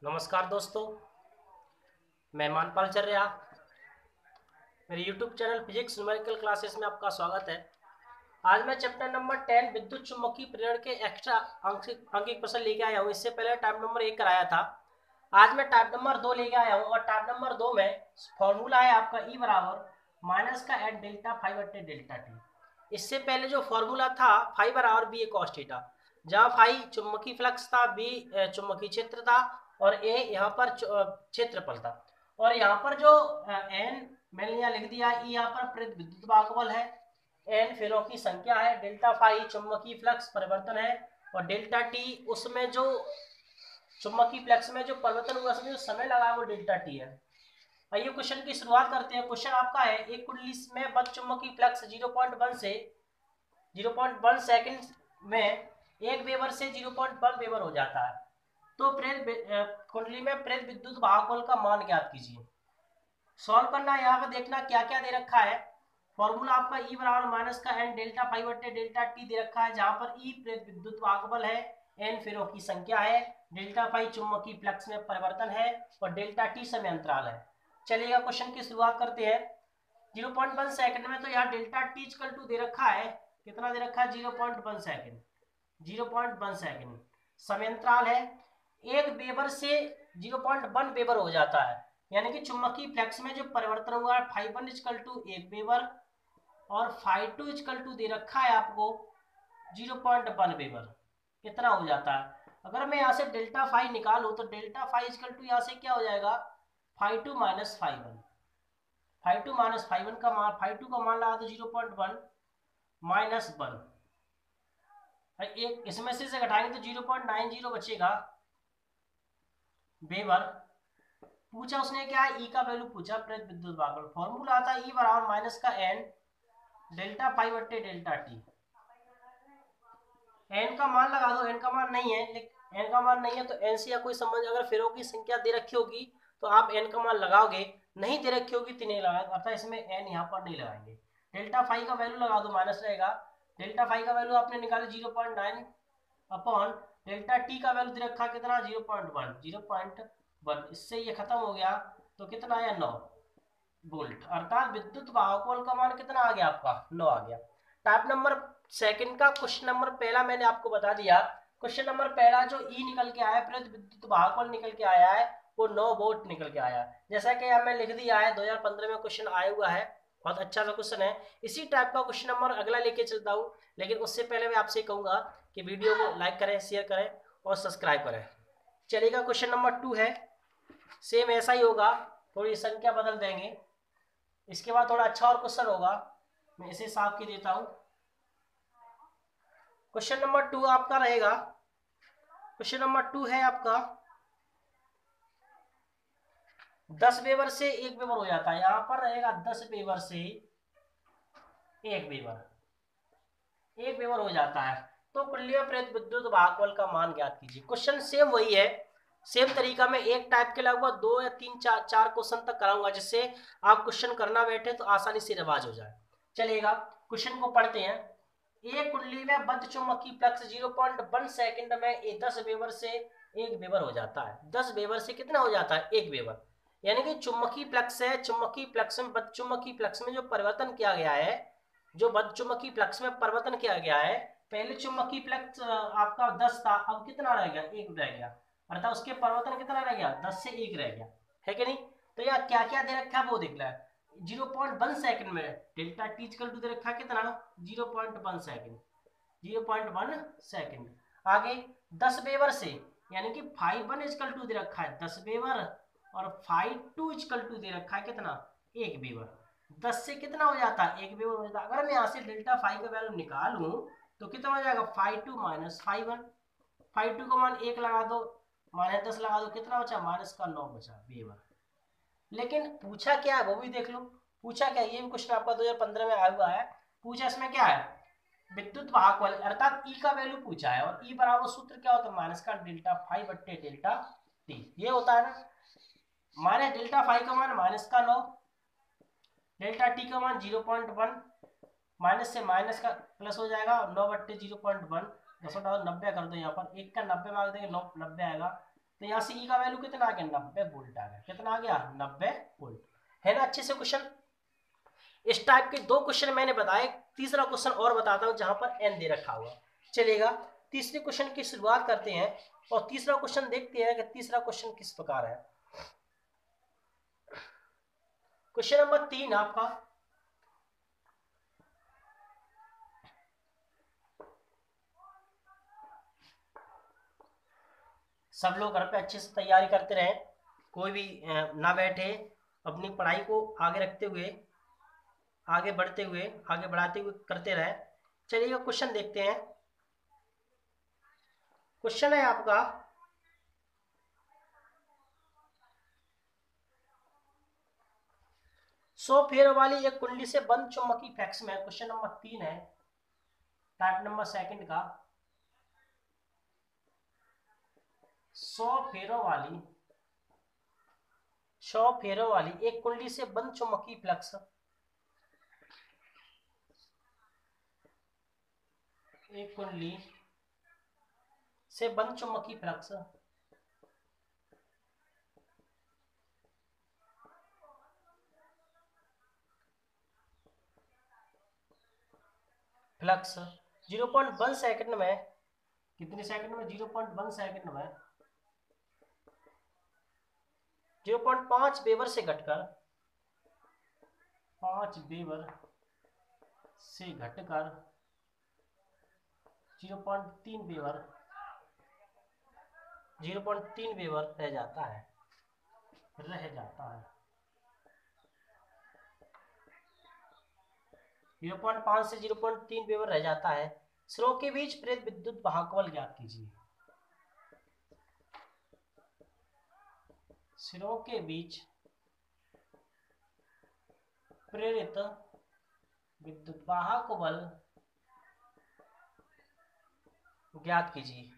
नमस्कार दोस्तों, मैं मानपाल चर्या। मेरे YouTube channel physics numerical classes में आपका स्वागत है। आज मैं चैप्टर नंबर 10 विद्युत चुम्बकीय प्रेरण के एक्स्ट्रा अंकिक प्रश्न लेके आया हूँ। इससे पहले टाइप नंबर 1 कराया था। आज मैं टाइप नंबर 2 लेके आया हूँ और टाइप नंबर 2 में फॉर्मूला है आपका E बराबर माइनस का एट डेल्टा फाइव बट्टे डेल्टा टी। इससे पहले जो फॉर्मूला था फाइव बराबर बी ए कॉस थीटा, जहाँ फाइव चुम्बकीय फ्लक्स था, बी चुम्बकीय क्षेत्र था और ए यहाँ पर क्षेत्रफल था। और यहाँ पर जो एन मैंने यहाँ लिख दिया, ई यहाँ पर प्रेरित विद्युत वाहक है, एन फेरों की संख्या है, डेल्टा फाइव चुम्बकीय फ्लक्स परिवर्तन है और डेल्टा टी उसमें जो चुम्बकीय फ्लक्स में जो परिवर्तन हुआ उसमें जो समय लगा वो डेल्टा टी है। आइए क्वेश्चन की शुरुआत करते हैं। क्वेश्चन आपका है, एक कुंडली में बद्ध चुम्बकीय फ्लक्स 0.1 से 0.1 सेकंड में 1 वेबर से 0.1 वेबर हो जाता है, तो प्रेरित कुंडली में प्रेरित विद्युत वाहक का मान ज्ञात कीजिए। सॉल्व करना है, यहाँ पर देखना क्या क्या दे रखा है। फॉर्मूला आपका ई बराबर माइनस का एन डेल्टा फाइव बट्टे डेल्टा टी दे रखा है, जहां पर ई प्रेरित विद्युत वाहक बल है, एन फेरों की संख्या है, डेल्टा फाइव चुम्बकीय फ्लक्स में परिवर्तन है और डेल्टा टी समय अंतराल है। चलिएगा क्वेश्चन की शुरुआत करते हैं। 0.1 सेकंड में तो यहाँ डेल्टा टी इक्वल टू दे रखा है, कितना दे रखा है 0.1 सेकंड। 0.1 सेकंड समय अंतराल है। एक वेबर से 0.1 वेबर हो जाता है, यानी कि चुम्बकीय फ्लक्स में जो परिवर्तन हुआ है फाइव वन इजकल टू एक वेबर और फाइव टू इजकल टू दे रखा है आपको 0.1 वेबर। कितना हो जाता है, अगर मैं यहाँ से डेल्टा फाइव निकालू तो डेल्टा फाइव इजकल टू यहाँ से क्या हो जाएगा, five two minus five one. Five two minus five one का मान, फाइव टू का मान लगा तो 0.1 माइनस वन, एक इसमें से घटाएंगे तो 0.90 बचेगा वेबर। पूछा उसने क्या है, ई का वैल्यू पूछा प्रेरित विद्युत वाहक। फॉर्मूला आता है ई बराबर माइनस का एन डेल्टा फाइव बट्टे डेल्टा टी। एन का मान लगा दो, एन का मान नहीं है, लेकिन एन का मान नहीं है तो एन से या कोई संबंध, अगर फेरों की संख्या दे रखी होगी तो आप एन का मान लगाओगे, नहीं दे रखी होगी तो नहीं लगाओगे, अर्थात इसमें एन यहाँ पर नहीं लगाएंगे। डेल्टा फाइव का वैल्यू लगा दो, माइनस रहेगा। डेल्टा फाइव का वैल्यू आपने निकाला 0.9 अपॉन डेल्टा टी का वैल्यू दे रखा कितना 0.1। इससे ये खत्म हो गया तो कितना आया 9 वोल्ट, अर्थात विद्युत वाहक का मान कितना आ गया आपका 9 आ गया। टाइप नंबर सेकंड का क्वेश्चन नंबर पहला मैंने आपको बता दिया। क्वेश्चन नंबर पहला जो ई निकल के आया, प्रेरित विद्युत वाहक निकल के आया है, वो 9 वोल्ट निकल के आया है। जैसा कि हमें लिख दिया है 2015 में क्वेश्चन आया हुआ है, बहुत अच्छा सा क्वेश्चन है। इसी टाइप का क्वेश्चन नंबर अगला लेके चलता हूँ, लेकिन उससे पहले मैं आपसे कहूंगा कि वीडियो को लाइक करें, शेयर करें और सब्सक्राइब करें। चलिएगा क्वेश्चन नंबर 2 है, सेम ऐसा ही होगा, थोड़ी संख्या बदल देंगे। इसके बाद थोड़ा अच्छा और क्वेश्चन होगा, मैं इसे साफ की देता हूं। क्वेश्चन नंबर 2 आपका रहेगा, क्वेश्चन नंबर 2 है आपका 10 वेबर से 1 वेबर हो जाता है, यहां पर रहेगा 10 वेबर से 1 वेबर, 1 वेबर हो जाता है, तो कुल्लिया प्रेरित विद्युत वाहक बल का मान ज्ञात कीजिए। क्वेश्चन सेम वही है, सेम तरीका में एक टाइप के लगभग 2 या 3 चार क्वेश्चन तक कराऊंगा, जिससे आप क्वेश्चन करना बैठे तो आसानी से रिवाज हो जाए। चलिएगा क्वेश्चन को पढ़ते हैं। एक कुंडली में बद्ध चुंबकीय फ्लक्स 0.1 सेकंड में 10 वेबर से 1 वेबर हो जाता है। 10 वेबर से कितना हो जाता है 1 वेबर, यानी कि चुंबकीय फ्लक्स है, चुंबकीय फ्लक्स में बद्ध चुंबकीय फ्लक्स में जो परिवर्तन किया गया है, जो बद्ध चुंबकीय फ्लक्स में परिवर्तन किया गया है, पहले चुंबकीय फ्लक्स आपका 10 था, अब कितना रह गया 1 रह गया, अर्थात उसके परिवर्तन कितना रह गया 10 से 1 रह गया, है कि नहीं। तो यार क्या क्या दे रखा है वो देख रहा है। 0.1 सेकंड में डेल्टा टी इक्वल टू दे रखा है कितना 0.1 सेकंड, 0.1 सेकंड। आगे 10 वेबर से, यानी कि 5 1 इक्वल टू दे रखा है 10 वेबर और 5 2 इक्वल टू दे रखा है कितना 1 वेबर। 10 से कितना हो जाता है 1 वेबर हो जाता है। अगर मैं यहाँ से डेल्टा फाइव का वैल्यू निकालूं तो कितना हो जाएगा 5 2 माइनस 5 1। 5 2 का मान 1 लगा दो, माइनस 10 लगा दो, कितना बचा माइनस का 9 बचा वेबर। लेकिन पूछा क्या है वो भी देख लो, पूछा क्या, ये भी क्वेश्चन आपका 2015 में आया हुआ है। पूछा इसमें क्या है, विद्युत वाहक बल अर्थात ई का वैल्यू पूछा है, और ई बराबर सूत्र क्या होता है माइनस का डेल्टा फाइव बट्टे डेल्टा टी, ये होता है ना। माइनस डेल्टा फाइव का मान माइनस का 9, डेल्टा टी का मान 0.1, माइनस से माइनस का प्लस हो जाएगा, 9 बट्टे 0.1, 10 90 कर दो, यहाँ पर 1 का 90 मांग देंगे 9 90 आएगा, तो यहाँ से ई का वैल्यू कितना आ गया, 90 वोल्ट आ गया। कितना आ गया, 90 वोल्ट, है ना अच्छे से क्वेश्चन। इस टाइप के 2 क्वेश्चन मैंने बताए, तीसरा क्वेश्चन और बताता हूँ जहां पर एन दे रखा हुआ। चलेगा, तीसरे क्वेश्चन की शुरुआत करते हैं और तीसरा क्वेश्चन देखते हैं कि तीसरा क्वेश्चन किस प्रकार है। क्वेश्चन नंबर 3 आपका, सब लोग घर पे अच्छे से तैयारी करते रहें, कोई भी ना बैठे, अपनी पढ़ाई को आगे रखते हुए, आगे बढ़ते हुए, आगे बढ़ाते हुए करते रहे। चलिए क्वेश्चन देखते हैं। क्वेश्चन है आपका, सौ फेरों वाली एक कुंडली से बंद चुंबकीय फैक्स में, क्वेश्चन नंबर 3 है, टाइप नंबर सेकंड का। 100 फेरों वाली एक कुंडली से बंद चुंबकीय फ्लक्स, एक कुंडली से बंद चुंबकीय फ्लक्स फ्लक्स 0.1 सेकंड में, कितने सेकंड में, 0.1 सेकंड में 0.5 वेबर से घटकर 5 वेबर से घटकर 0.3 वेबर 0.3 वेबर रह जाता है, 0.5 से 0.3 वेबर रह जाता है। स्रोत के बीच प्रेरित विद्युत वाहक बल ज्ञात कीजिए। सिरों के बीच प्रेरित विद्युत वाहक बल ज्ञात कीजिए।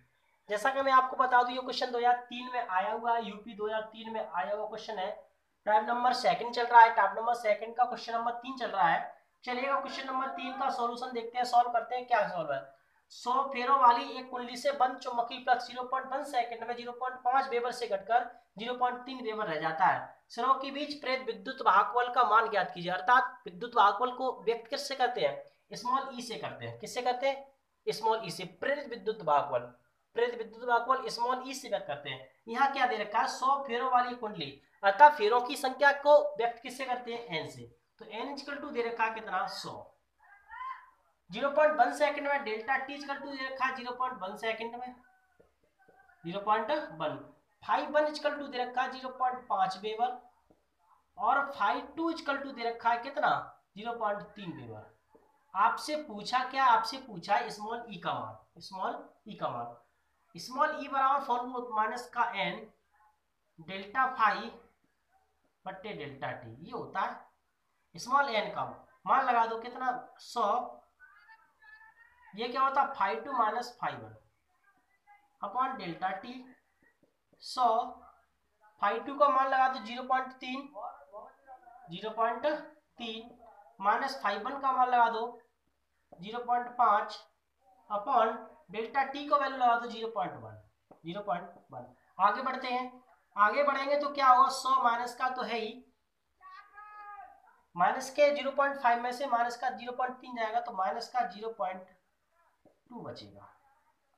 जैसा कि मैं आपको बता दूं, ये क्वेश्चन 2003 में आया हुआ है, यूपी 2003 में आया हुआ क्वेश्चन है। टाइप नंबर सेकंड चल रहा है, टाइप नंबर सेकंड का क्वेश्चन नंबर 3 चल रहा है। चलिएगा क्वेश्चन नंबर 3 का सॉल्यूशन देखते हैं, सॉल्व करते हैं क्या सॉल्व है। 100 फेरों वाली एक कुंडली से बंद चुंबकीय फ्लक्स 0.1 सेकंड में 0.5 वेबर से घटकर 0.3 वेबर रह जाता है। सिरों के बीच प्रेरित विद्युत वाहक बल का मान ज्ञात कीजिए। अर्थात विद्युत वाहक बल को व्यक्त किससे करते हैं, स्मॉल ई से करते हैं। किससे करते हैं, स्मॉल ई से। प्रेरित विद्युत वाहक बल, प्रेरित विद्युत वाहक बल स्मॉल ई से व्यक्त करते हैं। यहाँ क्या दे रखा है, 100 फेरों वाली कुंडली, अर्थात फेरों की संख्या को व्यक्त किससे करते हैं, एन से। तो एन इक्वल टू दे रखा है कितना, 100। 0.1 सेकंड में डेल्टा टी इक्वल टू दे रखा है 0.1 सेकंड में 0.1, फाइव वन इक्वल टू दे रखा है 0.5 वेबर, और फाइव टू इक्वल टू दे रखा है कितना, 0.3 वेबर। आपसे पूछा क्या, आपसे पूछा स्मॉल ई का मान, स्मॉल ई का मान। स्मॉल ई बराबर फॉर्मूला माइनस का एन डेल्टा फाइव बट्टे डेल्टा टी, ये होता है स्मॉल एन का मान। लगा दो कितना, 100, ये क्या होता है 5 2 माइनस 5 अपॉन डेल्टा टी। 100 5 2 का मान लगा दो 0.3 माइनस 5 1 का मान लगा दो 0.5 अपॉन डेल्टा टी का वैल्यू लगा दो 0.1। आगे बढ़ते हैं, आगे बढ़ेंगे तो क्या होगा, 100 माइनस का तो है ही, माइनस के 0.5 में से माइनस का 0.3 जाएगा तो माइनस का 0.2 बचेगा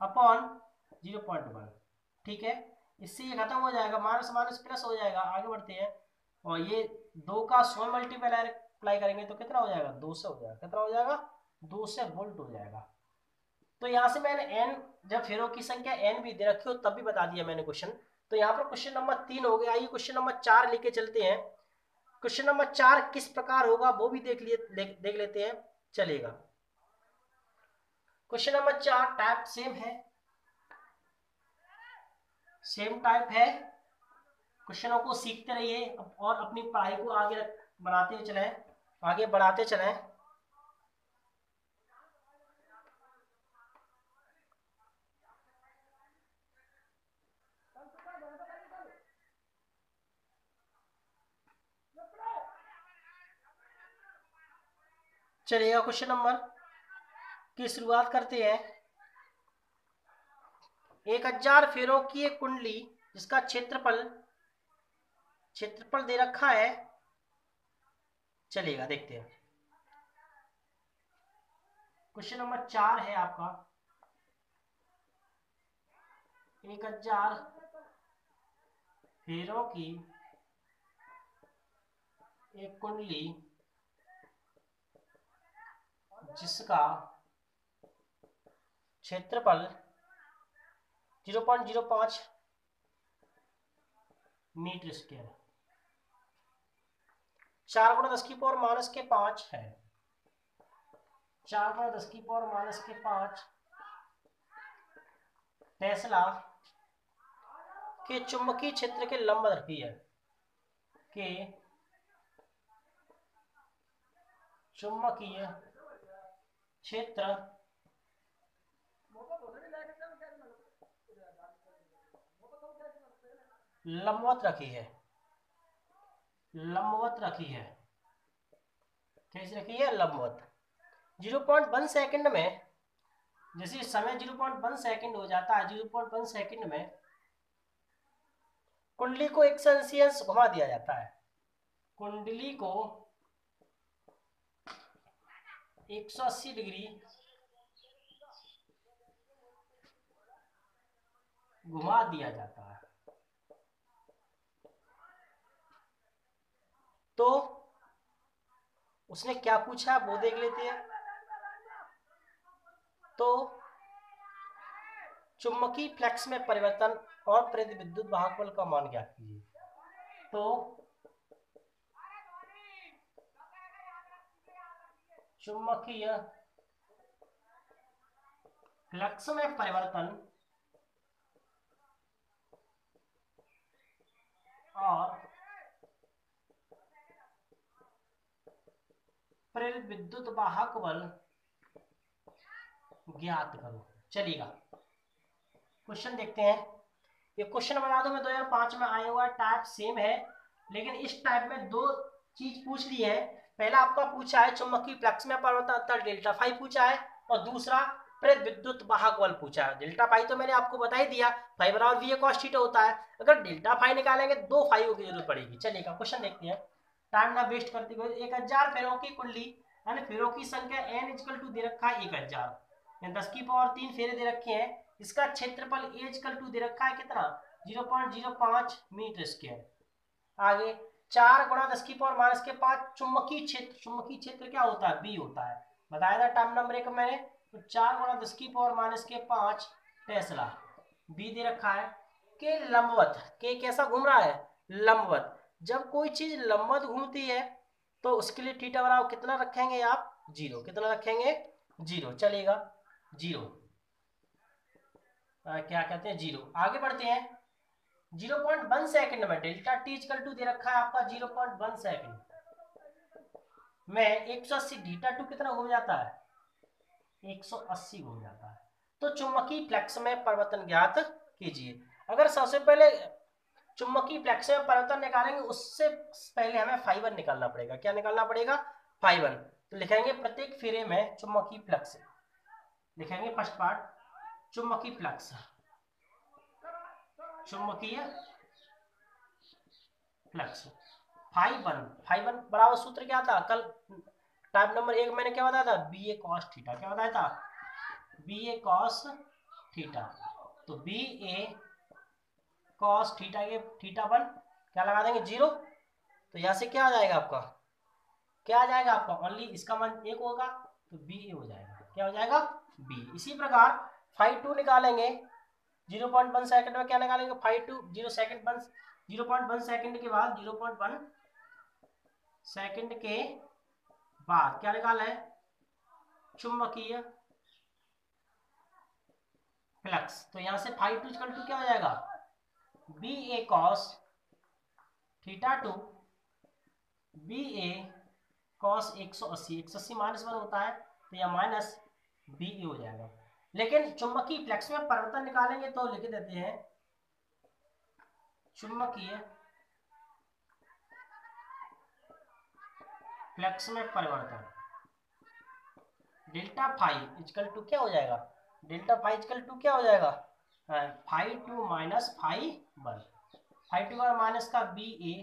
अपॉन 0.1। ठीक है, इससे ये खत्म हो जाएगा, माइनस माइनस प्लस हो जाएगा। आगे बढ़ते हैं, और ये 2 का 100 मल्टीप्लाई करेंगे तो कितना हो जाएगा, 2 से हो जाएगा। कितना हो जाएगा, 2 से वोल्ट हो जाएगा। तो यहाँ से मैंने एन, जब फेरों की संख्या एन भी दे रखी हो तब भी बता दिया मैंने क्वेश्चन। तो यहाँ पर क्वेश्चन नंबर 3 हो गया। आइए क्वेश्चन नंबर 4 लेके चलते हैं। क्वेश्चन नंबर 4 किस प्रकार होगा वो भी देख लेते हैं, चलेगा। क्वेश्चन नंबर 4 टाइप सेम है, सेम टाइप है। क्वेश्चनों को सीखते रहिए और अपनी पढ़ाई को आगे बढ़ाते चलें, आगे बढ़ाते चलें। चलिएगा क्वेश्चन नंबर की शुरुआत करते हैं। 1000 फेरों की एक कुंडली जिसका क्षेत्रफल दे रखा है, चलिएगा देखते हैं। क्वेश्चन नंबर 4 है आपका, 1000 फेरों की एक कुंडली जिसका क्षेत्रफल 0.05 मीटर स्क्वायर 4 गुणा 10 की पावर माइनस के 5 है। 4 गुणा 10 की पावर माइनस के 5 टेस्ला के चुंबकीय क्षेत्र के लंबवत रखी है, के चुंबकीय क्षेत्र लंबवत रखी है, कैसे रखी है? लंबवत। 0.1 सेकंड में, जैसे समय 0.1 सेकंड हो जाता है, 0.1 सेकंड में कुंडली को 180 अंश घुमा दिया जाता है। कुंडली को 180 डिग्री घुमा दिया जाता है। तो उसने क्या पूछा वो देख लेते हैं। तो चुंबकीय फ्लक्स में परिवर्तन और प्रेरित विद्युत वाहक बल का मान ज्ञात कीजिए। तो चुंबकीय फ्लक्स में परिवर्तन और प्रेरित विद्युत वाहक बल ज्ञात करो। चलिएगा क्वेश्चन देखते हैं। ये क्वेश्चन बना दो, मैं 2005 में आया हुआ, टाइप सेम है, लेकिन इस टाइप में दो चीज पूछ ली है। पहला आपका पूछा है चुंबकीय फ्लक्स में परिवर्तन अंतर डेल्टा फाई पूछा है, और दूसरा प्रेरित विद्युत वाहक बल पूछा है। डेल्टा फाई तो मैंने आपको बता ही दिया, फाई बराबर वी कॉस थीटा होता है। अगर डेल्टा फाई निकालेंगे 2 फाई की जरूरत पड़ेगी। चलिएगा क्वेश्चन देखते हैं, टाइम ना वेस्ट करते हुए। 1000 फेरों की कुंडली, यानी फेरों की संख्या n इक्वल टू दे रखा है 1000, 10 की पावर 3 फेरे दे रखे हैं। इसका क्षेत्रफल a इक्वल टू दे रखा है कितना? 0.05 मीटर स्क्वायर। आगे 4 गुणा 10 की पावर माइनस के 5 चुंबकीय क्षेत्र क्या होता है? बी होता है, बताया था टाइम नंबर 1 मैंने। तो 4 गुणा 10 की पावर माइनस के 5 टेस्ला, बी दे रखा है। के लंबवत, के कैसा घूम रहा है? लंबवत। जब कोई चीज लंबवत घूमती है तो उसके लिए थीटा बराबर कितना रखेंगे आप? 0। कितना रखेंगे? 0। चलेगा 0, क्या कहते हैं 0। आगे बढ़ते हैं। 0.1 सेकंड में डेल्टा टी इक्वल टू दे रखा है आपका 0.1 सेकंड में 180 डेल्टा टू कितना घूम जाता है? 180 घूम जाता है। तो चुंबकीय फ्लक्स में परिवर्तन ज्ञात कीजिए। अगर सबसे पहले चुंबकीय फ्लक्स में परिवर्तन निकालेंगे, उससे पहले हमें फाइबर निकालना पड़ेगा। क्या निकालना पड़ेगा? फाइबर। तो लिखेंगे प्रत्येक फेरे में चुंबकीय फ्लक्स, लिखेंगे फर्स्ट पार्ट चुंबकीय फ्लक्स, चुंबकीय फ्लक्स फाइबर बराबर सूत्र क्या था? कल टाइप नंबर 1 मैंने क्या बताया था? बी ए कॉस थीटा। क्या बताया था? बी ए कॉस थीटा। तो बी ए कॉस थीटा के थीटा पर क्या लगा देंगे? 0। तो यहां से क्या आ जाएगा आपका? क्या आ जाएगा आपका? ओनली इसका मान 1 होगा, तो बी ए हो जाएगा। क्या हो जाएगा? बी। इसी प्रकार फाइव 2 निकालेंगे 0.1 सेकंड में। क्या निकालेंगे? फाइव 2 0 सेकंड 0.1 सेकंड के बाद 0.1 सेकंड के बाद क्या निकाला है? चुंबकीय फ्लक्स। तो यहां से फाइव 2 इक्वल टू क्या हो जाएगा? बी ए कॉस थीटा टू बी ए कॉस 180, 180 -1 होता है, तो यह माइनस बी ए हो जाएगा। लेकिन चुंबकीय फ्लक्स में परिवर्तन निकालेंगे तो लिख देते हैं चुंबकीय फ्लक्स में परिवर्तन डेल्टा फाई इक्वल टू क्या हो जाएगा? डेल्टा फाई इक्वल टू क्या हो जाएगा? Five two minus five one, five two का माइनस का B A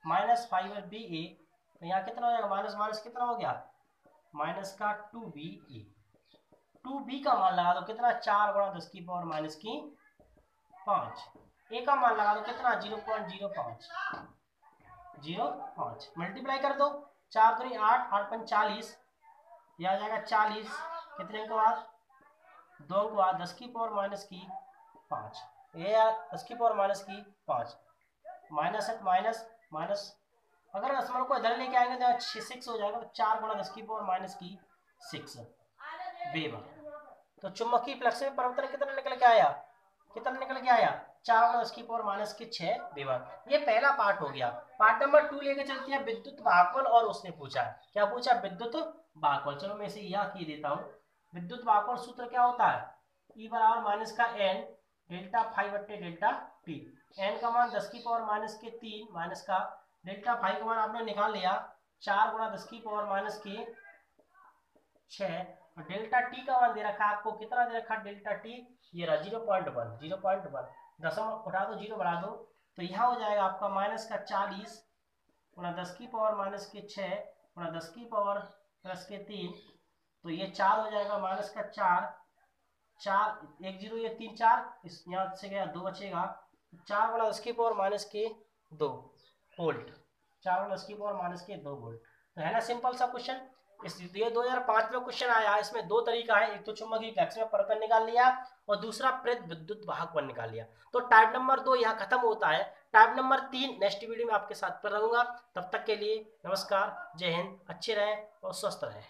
minus five B A, तो यहाँ कितना हो जाएगा माइनस माइनस कितना हो गया माइनस का two B A, two B का मान लगा दो कितना 4 गुणा 10 की पावर माइनस की 5, ए का मान लगा दो कितना 0.05, 0.5 मल्टीप्लाई कर दो 4 दूनी 8, 8 पंच 40, यह आ जाएगा 40 कितने के बाद 2 के बाद 10 की पावर माइनस की 5, ये 10 की पावर माइनस की 5, माइनस है माइनस माइनस, अगर दशमलव को इधर लेके आएंगे तो 6 हो जाएगा, 4 गुणा 10 की पावर माइनस की 6 वेबर। तो चुंबकीय फ्लक्स में परिवर्तन कितना निकल के आया, कितना निकल के आया 4 गुणा 10 की पावर माइनस की 6 वेबर। ये पहला पार्ट हो गया। पार्ट नंबर 2 लेके चलते हैं विद्युत भागफल, और उसने पूछा क्या पूछा विद्युत भागफल। चलो मैं इसे यह की देता हूँ। विद्युत भागफल सूत्र क्या होता है, ई बराबर माइनस का एन डेल्टा फाइव बट्टे डेल्टा टी, एन का मान 10 की पावर माइनस के 3 माइनस का डेल्टा फाइव का मान आपने निकाल लिया 4 गुणा 10 की पावर माइनस की 6, और डेल्टा टी का मान दे रखा है आपको, कितना दे रखा है डेल्टा टी, ये रहा 0.1, 0.1 दशमलव उठा दो 0 बढ़ा दो, तो यहाँ हो जाएगा आपका माइनस का 40 गुणा 10 की पावर माइनस के 6 गुणा 10 की पावर प्लस के 3, तो ये 4 हो जाएगा माइनस का 4, 4 1 0 ये 3 4, इस यहाँ से गया 2 बचेगा, 4 गुणा 10 की पावर माइनस के 2 वोल्ट, 4 गुणा 10 की पावर माइनस के 2 वोल्ट। तो है ना सिंपल सा क्वेश्चन। इस ये 2005 में क्वेश्चन आया, इसमें दो तरीका है, एक तो चुंबकीय फ्लक्स में परिवर्तन निकाल लिया और दूसरा प्रेत विद्युत भागफल निकाल लिया। तो टाइप नंबर 2 यहाँ खत्म होता है। टाइप नंबर 3 नेक्स्ट वीडियो में आपके साथ पर रहूंगा। तब तक के लिए नमस्कार, जय हिंद, अच्छे रहें और स्वस्थ रहें।